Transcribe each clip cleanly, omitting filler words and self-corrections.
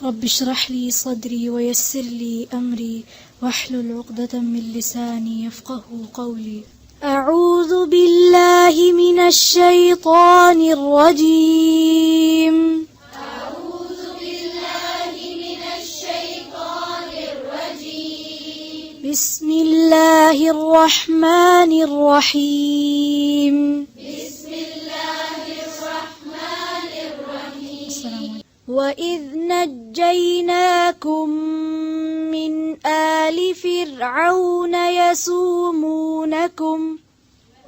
رب اشرح لي صدري ويسر لي أمري واحلل عقدة من لساني يفقه قولي. أعوذ بالله من الشيطان الرجيم. أعوذ بالله من الشيطان الرجيم. بسم الله الرحمن الرحيم. بسم الله الرحمن الرحيم. وإذ نجيناكم من آل فرعون يسومونكم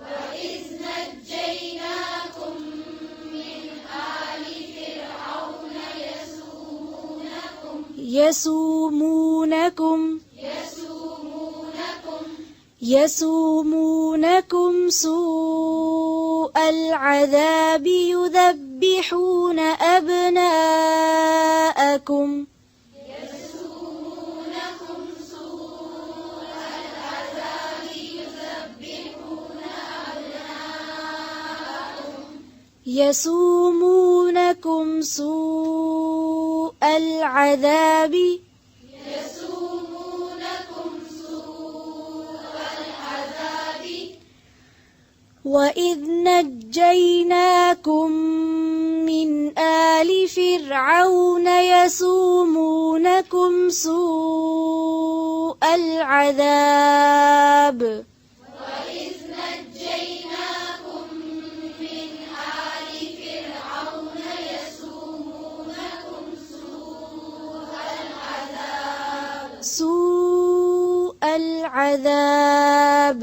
وإذ نجيناكم من آل فرعون يسومونكم سوء العذاب يذبحون أبناءكم يسومونكم سوء العذاب وإذ نجيناكم من آل فرعون يسومونكم سوء العذاب وإذ نجيناكم من آل فرعون يسومونكم سوء العذاب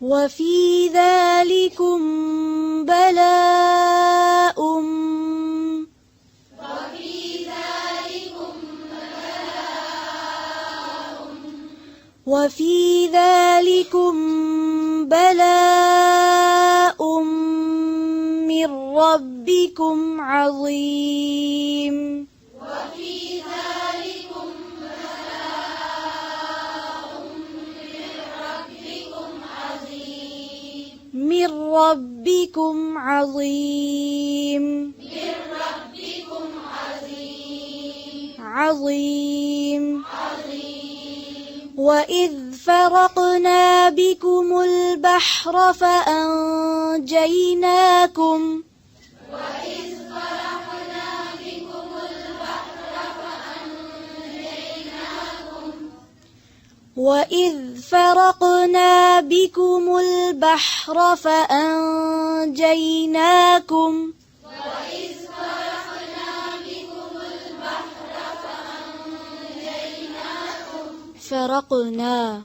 وفي ذلكم بلاء من ربكم عظيم. من ربكم عظيم. وإذ فرقنا بكم البحر فأنجيناكم وإذ فرقنا بكم البحر فأنجيناكم فرقنا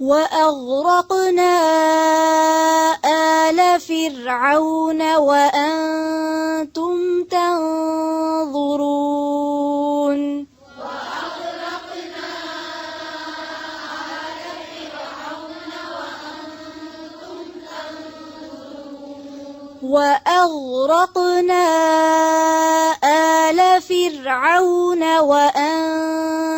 وأغرقنا آل فرعون وأنتم تنظرون. وأغرقنا آل فرعون وأنتم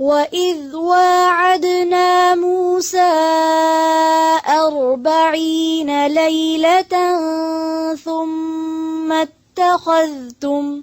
وَإِذْ وَاعَدْنَا مُوسَى 40 لَيْلَةً ثُمَّ اتَّخَذْتُمْ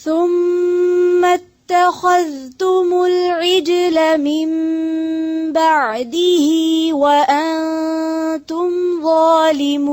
ثم اتخذتم العجل من بعده وأنتم ظالمون।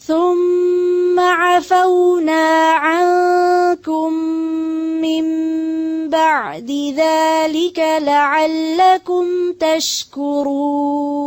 ثم عفونا عنكم من بعد ذلك لعلكم تشكرون।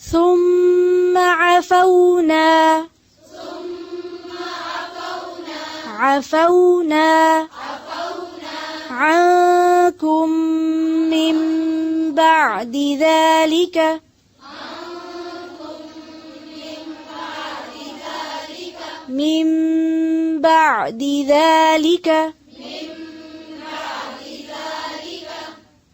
ثم عفونا عنكم من بعد ذلك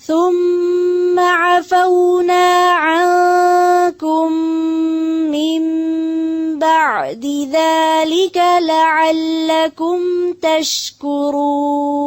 ثم عفونا عنكم من بعد ذلك لعلكم تشكرون।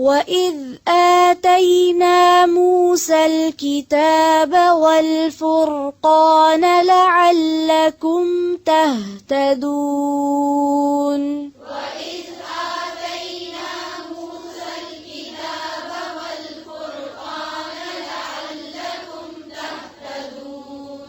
وَإِذْ آتَيْنَا مُوسَى الْكِتَابَ وَالْفُرْقَانَ لَعَلَّكُمْ تَهْتَدُونَ وَإِذْ آتَيْنَا مُوسَى الْكِتَابَ وَالْفُرْقَانَ لَعَلَّكُمْ تَهْتَدُونَ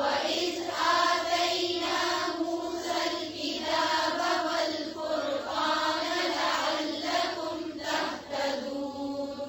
وَإِذْ آتَيْنَا مُوسَى الْكِتَابَ وَالْفُرْقَانَ لَعَلَّكُمْ تَهْتَدُونَ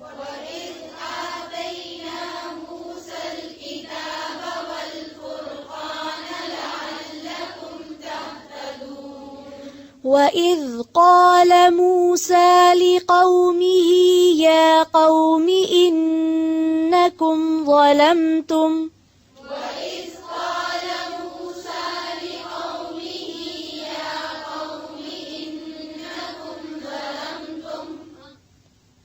وَإِذْ آتَيْنَا مُوسَى الْكِتَابَ وَالْفُرْقَانَ لَعَلَّكُمْ تَهْتَدُونَ وَإِذْ قَالَ مُوسَى لِقَوْمِهِ يَا قَوْمِ إِنَّكُمْ ظَلَمْتُمْ وَإِذْ قَالَ مُوسَى لِقَوْمِهِ يَا قَوْمِ إِنَّكُمْ ظَلَمْتُمْ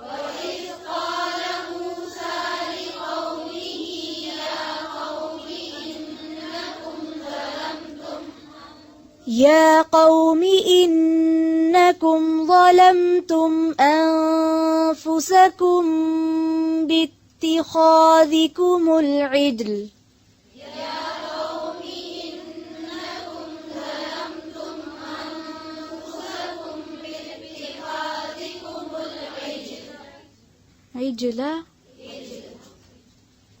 وَإِذْ قَالَ مُوسَى لِقَوْمِهِ يَا قَوْمِ إِنَّكُمْ ظَلَمْتُمْ يا قوم إنكم ظلمتم أنفسكم باتخاذكم العجل يا قوم إنكم ظلمتم أنفسكم باتخاذكم العجل عجلا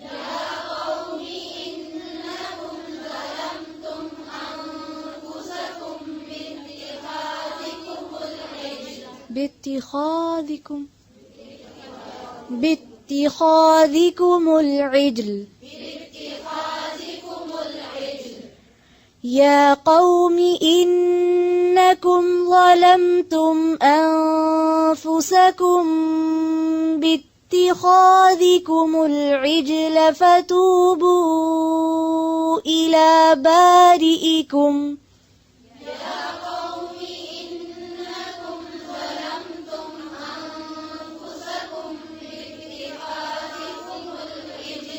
يا قوم إنكم ظلمتم أنفسكم باتخاذكم العجل باتخاذكم باتخاذكم العجل باتخاذكم العجل يا قوم إنكم ظلمتم أنفسكم باتخاذكم العجل فتوبوا إلى بارئكم يا قوم إنكم ظلمتم أنفسكم باتخاذكم العجل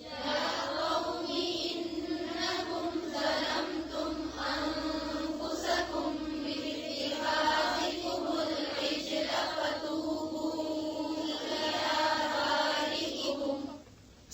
يا قوم إنكم ظلمتم أنفسكم باتخاذكم العجل فتوبوا إلى بارئكم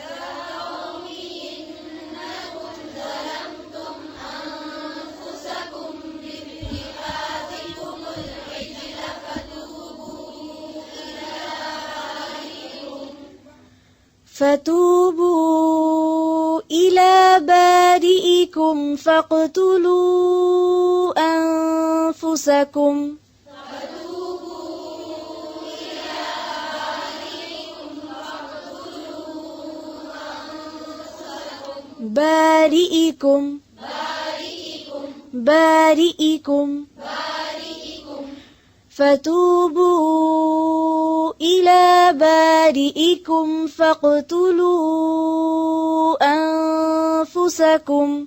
يا قوم إنكم ظلمتم أنفسكم باتخاذكم العجل فتوبوا إلى بارئكم فاقتلوا أنفسكم بارئكم بارئكم فتوبوا إلى بارئكم فاقتلوا أنفسكم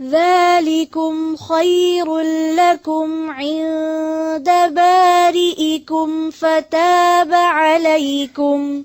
ذلكم خير لكم عند بارئكم فتاب عليكم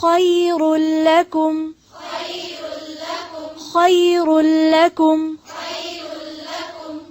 خير لكم خير لكم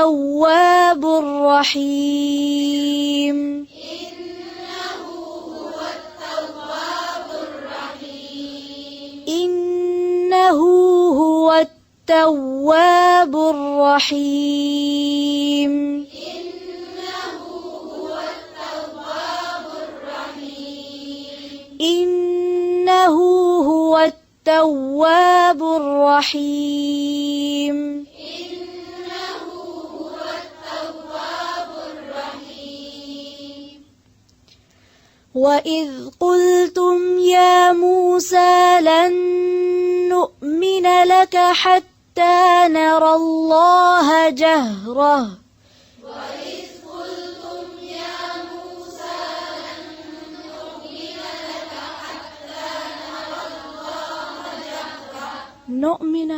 التواب الرحيم إنه هو التواب الرحيم إنه هو التواب الرحيم وإذ قلتم يا موسى لن نؤمن لك حتى نرى الله جهرة نؤمن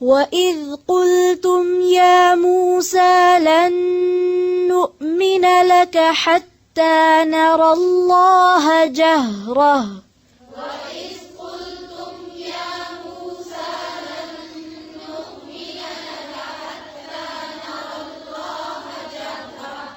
وإذ قلتم يا موسى لن نؤمن لك حتى نرى الله جهرة وإذ قلتم يا موسى لن نؤمن لك حتى نرى الله جهرة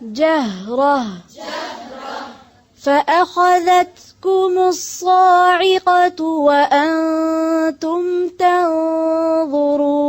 جهرة فأخذتكم الصاعقة وأنتم تنظرون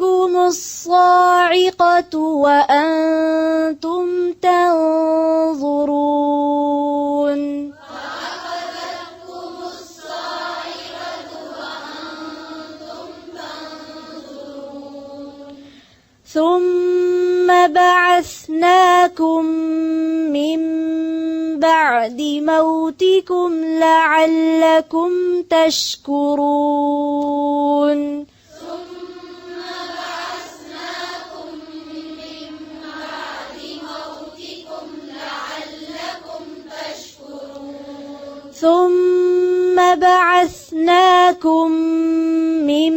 فأخذتكم الصاعقة وأنتم تنظرون ثم بعثناكم من بعد موتكم لعلكم تشكرون ثم بعثناكم من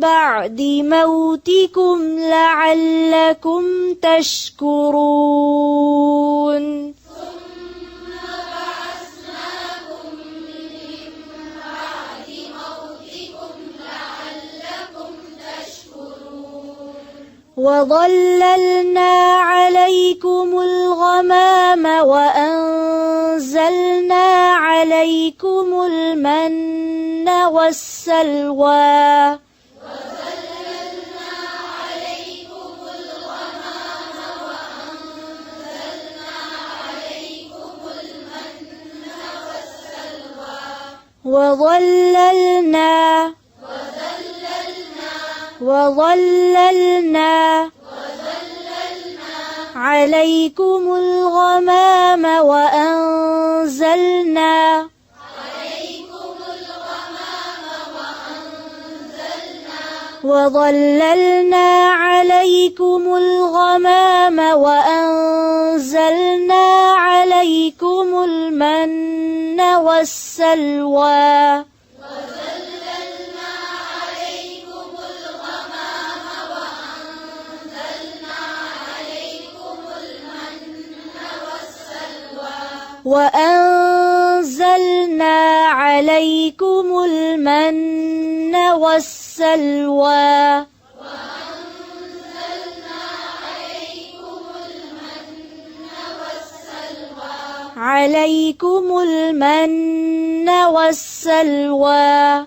بعد موتكم لعلكم تشكرون وظللنا عليكم الغمام وأنزلنا عليكم المن والسلوى وظللنا عليكم الغمام وأنزلنا وظللنا عليكم الغمام وأنزلنا عليكم المن والسلوى وأنزلنا عليكم المن والسلوى عليكم المن والسلوى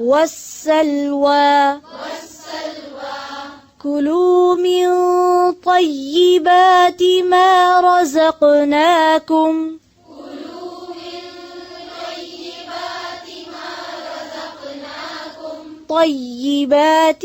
والسلوى كلوا من طيبات ما رزقناكم طيبات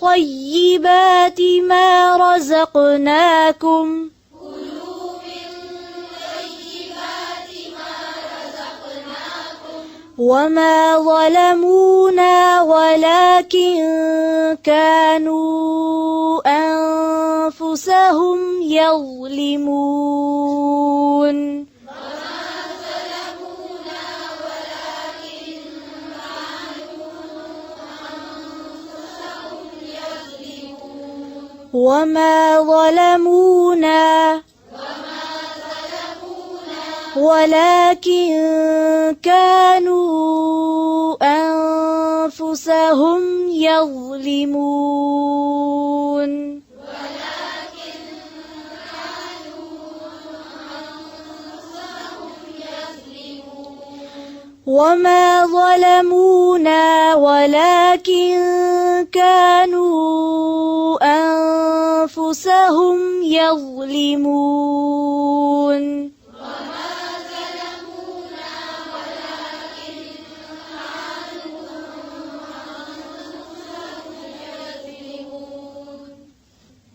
طيبات ما رزقناكم وما ظلمونا ولكن كانوا أنفسهم يظلمون وما ظلمونا ولكن كانوا أنفسهم يظلمون وما ظلمونا ولكن كانوا أنفسهم يظلمون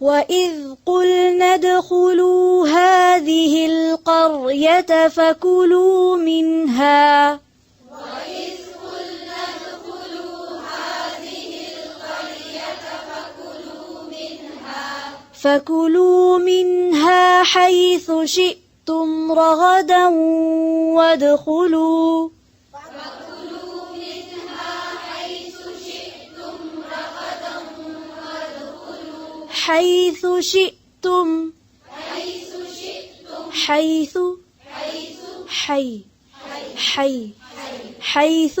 وإذ قلنا ادخلوا هذه القرية فكلوا منها فكلوا منها حيث شئتم رغدا وادخلوا حيث شئتم حيث حيث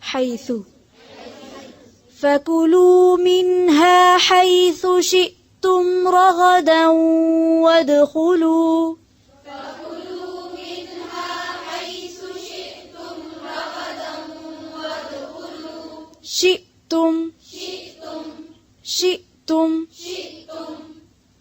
حيث فكلوا منها حيث شئتم رغدا وادخلوا شئتم شئتم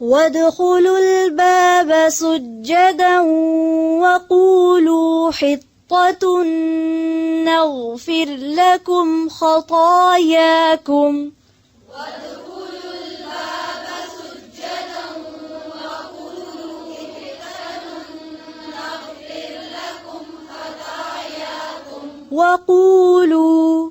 وادخلوا الباب سجدا وقولوا حطة نغفر لكم خطاياكم وقولوا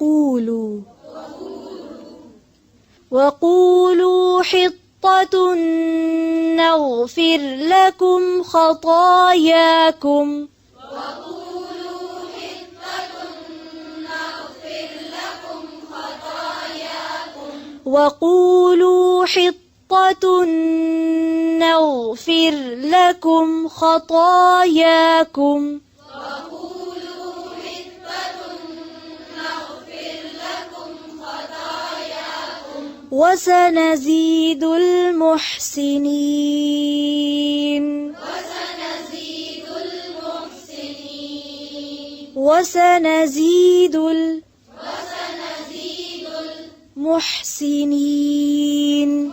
قولوا وقولوا حطة نغفر لكم خطاياكم وقولوا حطة نغفر لكم خطاياكم وسنزيد المحسنين وسنزيد المحسنين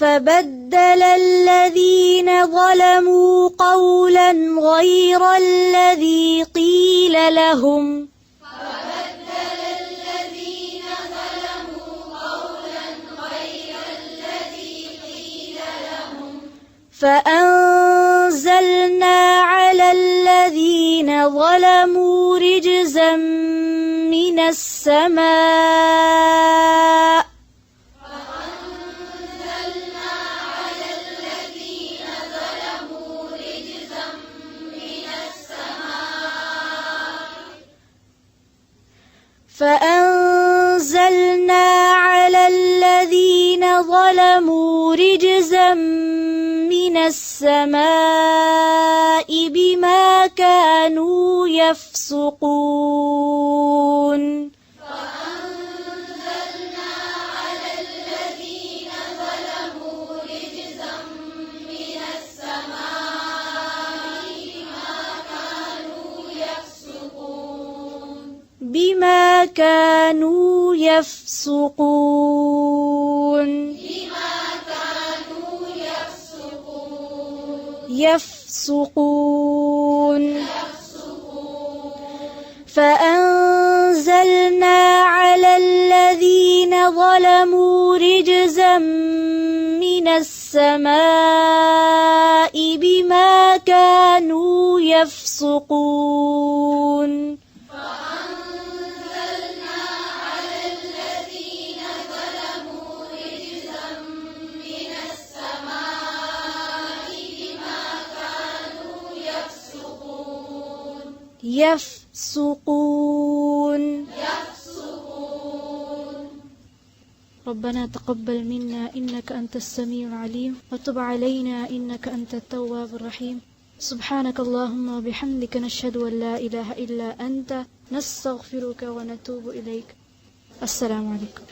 فبدل الذين ظلموا قولا غير الذي قيل لهم فأنزلنا على الذين ظلموا رجزا من من السماء فأنزلنا على الذين ظلموا رجزا من السماء بما كانوا يفسقون فأنزلنا على الذين ظلموا رجزا من السماء بما كانوا يفسقون فأنزلنا على الذين ظلموا رجزا من السماء بما كانوا يفسقون يفسقون ربنا تقبل منا إنك أنت السميع العليم وتب علينا إنك أنت التواب الرحيم سبحانك اللهم وبحمدك نشهد أن لا إله إلا أنت نستغفرك ونتوب إليك السلام عليكم